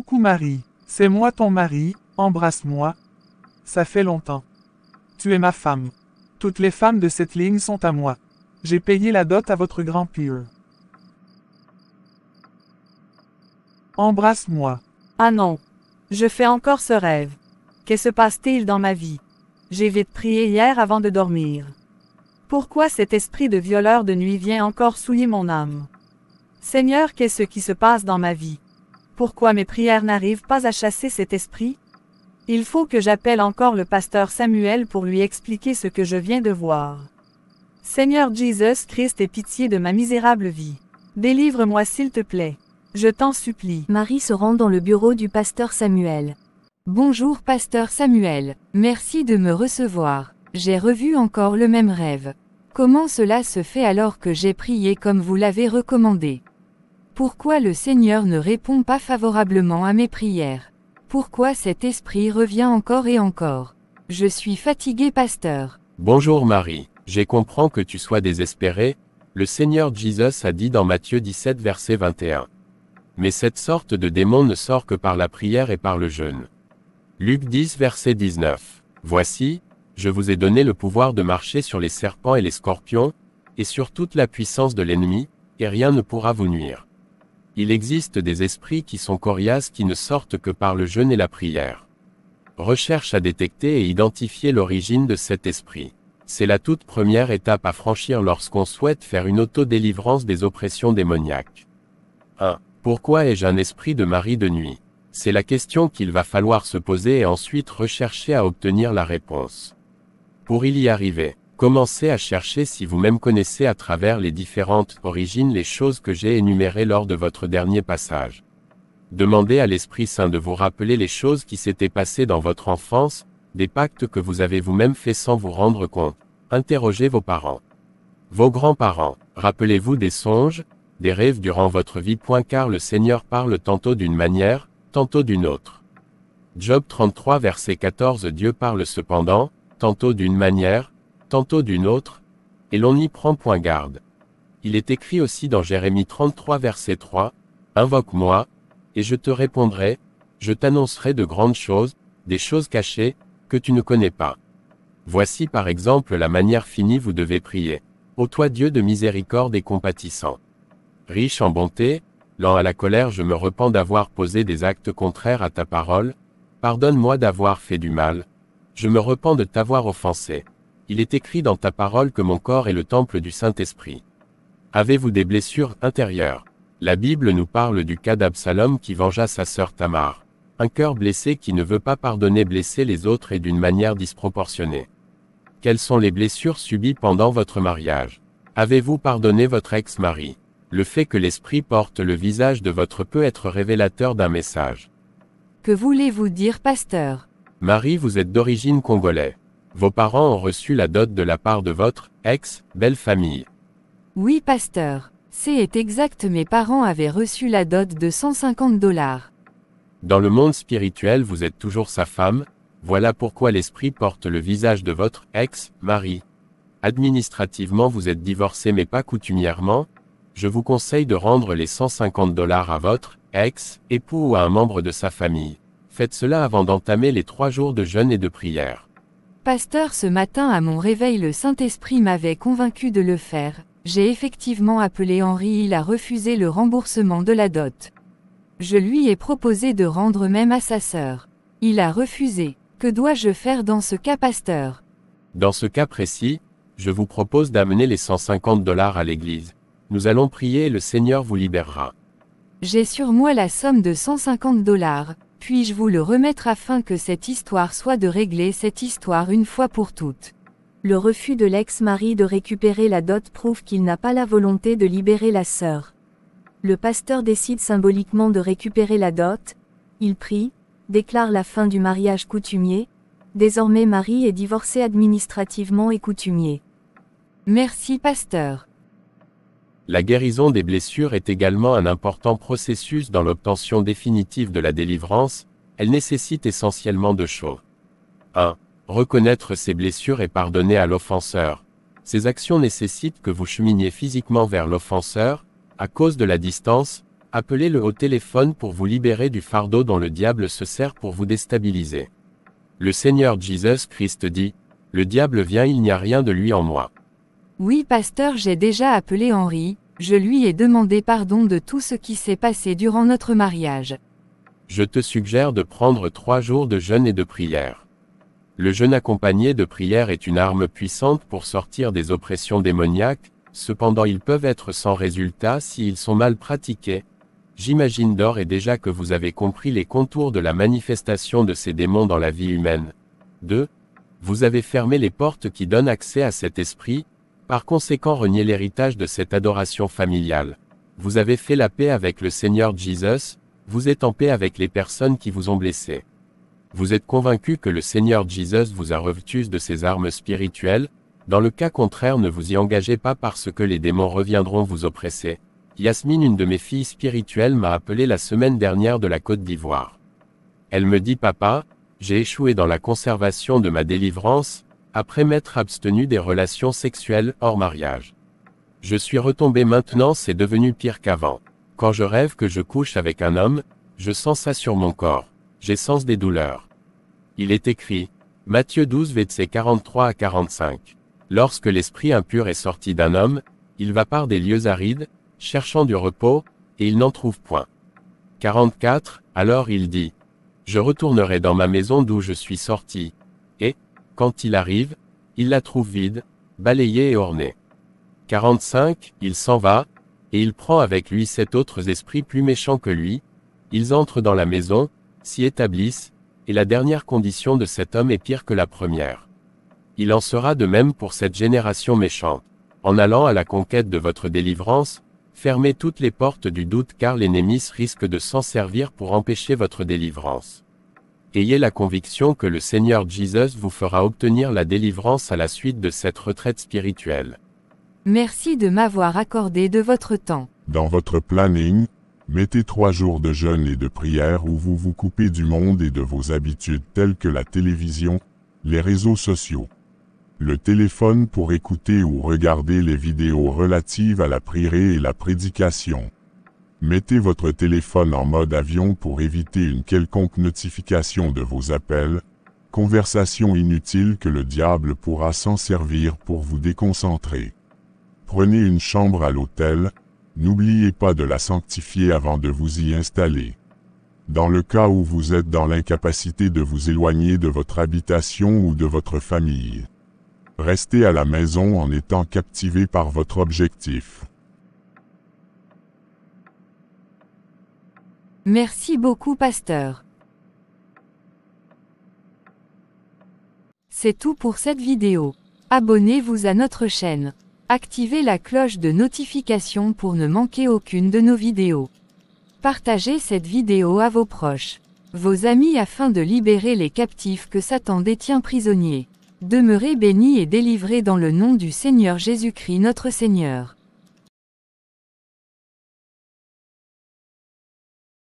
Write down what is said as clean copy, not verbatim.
Coucou Marie, c'est moi ton mari, embrasse-moi. Ça fait longtemps. Tu es ma femme. Toutes les femmes de cette ligne sont à moi. J'ai payé la dot à votre grand-père. Embrasse-moi. Ah non. Je fais encore ce rêve. Que se passe-t-il dans ma vie? J'ai vite prié hier avant de dormir. Pourquoi cet esprit de violeur de nuit vient encore souiller mon âme? Seigneur, qu'est-ce qui se passe dans ma vie? Pourquoi mes prières n'arrivent pas à chasser cet esprit? Il faut que j'appelle encore le pasteur Samuel pour lui expliquer ce que je viens de voir. Seigneur Jésus Christ, aie pitié de ma misérable vie. Délivre-moi s'il te plaît. Je t'en supplie. Marie se rend dans le bureau du pasteur Samuel. Bonjour pasteur Samuel, merci de me recevoir. J'ai revu encore le même rêve. Comment cela se fait alors que j'ai prié comme vous l'avez recommandé? Pourquoi le Seigneur ne répond pas favorablement à mes prières? Pourquoi cet esprit revient encore et encore? Je suis fatigué pasteur. Bonjour Marie, je comprends que tu sois désespérée, le Seigneur Jésus a dit dans Matthieu 17 verset 21. Mais cette sorte de démon ne sort que par la prière et par le jeûne. Luc 10 verset 19. Voici, je vous ai donné le pouvoir de marcher sur les serpents et les scorpions, et sur toute la puissance de l'ennemi, et rien ne pourra vous nuire. Il existe des esprits qui sont coriaces qui ne sortent que par le jeûne et la prière. Recherche à détecter et identifier l'origine de cet esprit. C'est la toute première étape à franchir lorsqu'on souhaite faire une auto-délivrance des oppressions démoniaques. 1. Pourquoi ai-je un esprit de mari de nuit? C'est la question qu'il va falloir se poser et ensuite rechercher à obtenir la réponse. Pour y arriver, commencez à chercher si vous-même connaissez à travers les différentes origines les choses que j'ai énumérées lors de votre dernier passage. Demandez à l'Esprit Saint de vous rappeler les choses qui s'étaient passées dans votre enfance, des pactes que vous avez vous-même faits sans vous rendre compte. Interrogez vos parents. Vos grands-parents, rappelez-vous des songes, des rêves durant votre vie. Car le Seigneur parle tantôt d'une manière, tantôt d'une autre. Job 33 verset 14. Dieu parle cependant, tantôt d'une manière, tantôt d'une autre, et l'on n'y prend point garde. Il est écrit aussi dans Jérémie 33 verset 3, Invoque-moi, et je te répondrai, je t'annoncerai de grandes choses, des choses cachées, que tu ne connais pas. Voici par exemple la manière finie vous devez prier. Ô toi Dieu de miséricorde et compatissant. Riche en bonté, lent à la colère, je me repens d'avoir posé des actes contraires à ta parole, pardonne-moi d'avoir fait du mal, je me repens de t'avoir offensé. Il est écrit dans ta parole que mon corps est le temple du Saint-Esprit. Avez-vous des blessures intérieures? La Bible nous parle du cas d'Absalom qui vengea sa sœur Tamar. Un cœur blessé qui ne veut pas pardonner blesser les autres et d'une manière disproportionnée. Quelles sont les blessures subies pendant votre mariage? Avez-vous pardonné votre ex-mari? Le fait que l'esprit porte le visage de votre peut être révélateur d'un message. Que voulez-vous dire pasteur? Marie, vous êtes d'origine congolaise. Vos parents ont reçu la dot de la part de votre ex-belle famille. Oui pasteur, c'est exact, mes parents avaient reçu la dot de $150. Dans le monde spirituel vous êtes toujours sa femme, voilà pourquoi l'esprit porte le visage de votre ex-mari. Administrativement vous êtes divorcé mais pas coutumièrement, je vous conseille de rendre les $150 à votre ex-époux ou à un membre de sa famille. Faites cela avant d'entamer les 3 jours de jeûne et de prière. Pasteur, ce matin à mon réveil le Saint-Esprit m'avait convaincu de le faire. J'ai effectivement appelé Henri, il a refusé le remboursement de la dot. Je lui ai proposé de rendre même à sa sœur. Il a refusé. Que dois-je faire dans ce cas pasteur? Dans ce cas précis, je vous propose d'amener les $150 à l'église. Nous allons prier et le Seigneur vous libérera. J'ai sur moi la somme de $150. Puis-je vous le remettre afin que cette histoire soit de régler cette histoire une fois pour toutes? Le refus de l'ex-mari de récupérer la dot prouve qu'il n'a pas la volonté de libérer la sœur. Le pasteur décide symboliquement de récupérer la dot, il prie, déclare la fin du mariage coutumier, désormais Marie est divorcée administrativement et coutumier. Merci pasteur. La guérison des blessures est également un important processus dans l'obtention définitive de la délivrance, elle nécessite essentiellement 2 choses. 1. Reconnaître ses blessures et pardonner à l'offenseur. Ces actions nécessitent que vous cheminiez physiquement vers l'offenseur, à cause de la distance, Appelez-le au téléphone pour vous libérer du fardeau dont le diable se sert pour vous déstabiliser. Le Seigneur Jésus-Christ dit, « Le diable vient, il n'y a rien de lui en moi. » Oui, pasteur, j'ai déjà appelé Henri, je lui ai demandé pardon de tout ce qui s'est passé durant notre mariage. Je te suggère de prendre 3 jours de jeûne et de prière. Le jeûne accompagné de prière est une arme puissante pour sortir des oppressions démoniaques, cependant ils peuvent être sans résultat s'ils sont mal pratiqués. J'imagine d'ores et déjà que vous avez compris les contours de la manifestation de ces démons dans la vie humaine. 2. Vous avez fermé les portes qui donnent accès à cet esprit, par conséquent renié l'héritage de cette adoration familiale. Vous avez fait la paix avec le Seigneur Jésus, vous êtes en paix avec les personnes qui vous ont blessé. Vous êtes convaincu que le Seigneur Jésus vous a revêtu de ses armes spirituelles, dans le cas contraire ne vous y engagez pas parce que les démons reviendront vous oppresser. Yasmine, une de mes filles spirituelles, m'a appelé la semaine dernière de la Côte d'Ivoire. Elle me dit, papa, j'ai échoué dans la conservation de ma délivrance, après m'être abstenu des relations sexuelles hors mariage. Je suis retombé maintenant, c'est devenu pire qu'avant. Quand je rêve que je couche avec un homme, je sens ça sur mon corps. J'ai sens des douleurs. Il est écrit, Matthieu 12 versets 43 à 45. Lorsque l'esprit impur est sorti d'un homme, il va par des lieux arides, cherchant du repos, et il n'en trouve point. 44, alors il dit, je retournerai dans ma maison d'où je suis sorti. Et, quand il arrive, il la trouve vide, balayée et ornée. 45, il s'en va, et il prend avec lui 7 autres esprits plus méchants que lui, ils entrent dans la maison, s'y établissent, et la dernière condition de cet homme est pire que la première. Il en sera de même pour cette génération méchante. En allant à la conquête de votre délivrance, fermez toutes les portes du doute car l'ennemi risque de s'en servir pour empêcher votre délivrance. Ayez la conviction que le Seigneur Jésus vous fera obtenir la délivrance à la suite de cette retraite spirituelle. Merci de m'avoir accordé de votre temps. Dans votre planning, mettez 3 jours de jeûne et de prière où vous vous coupez du monde et de vos habitudes telles que la télévision, les réseaux sociaux, le téléphone pour écouter ou regarder les vidéos relatives à la prière et la prédication. Mettez votre téléphone en mode avion pour éviter une quelconque notification de vos appels, conversation inutile que le diable pourra s'en servir pour vous déconcentrer. Prenez une chambre à l'hôtel, n'oubliez pas de la sanctifier avant de vous y installer. Dans le cas où vous êtes dans l'incapacité de vous éloigner de votre habitation ou de votre famille, restez à la maison en étant captivé par votre objectif. Merci beaucoup, pasteur. C'est tout pour cette vidéo. Abonnez-vous à notre chaîne. Activez la cloche de notification pour ne manquer aucune de nos vidéos. Partagez cette vidéo à vos proches, vos amis afin de libérer les captifs que Satan détient prisonniers. Demeurez bénis et délivrés dans le nom du Seigneur Jésus-Christ notre Seigneur.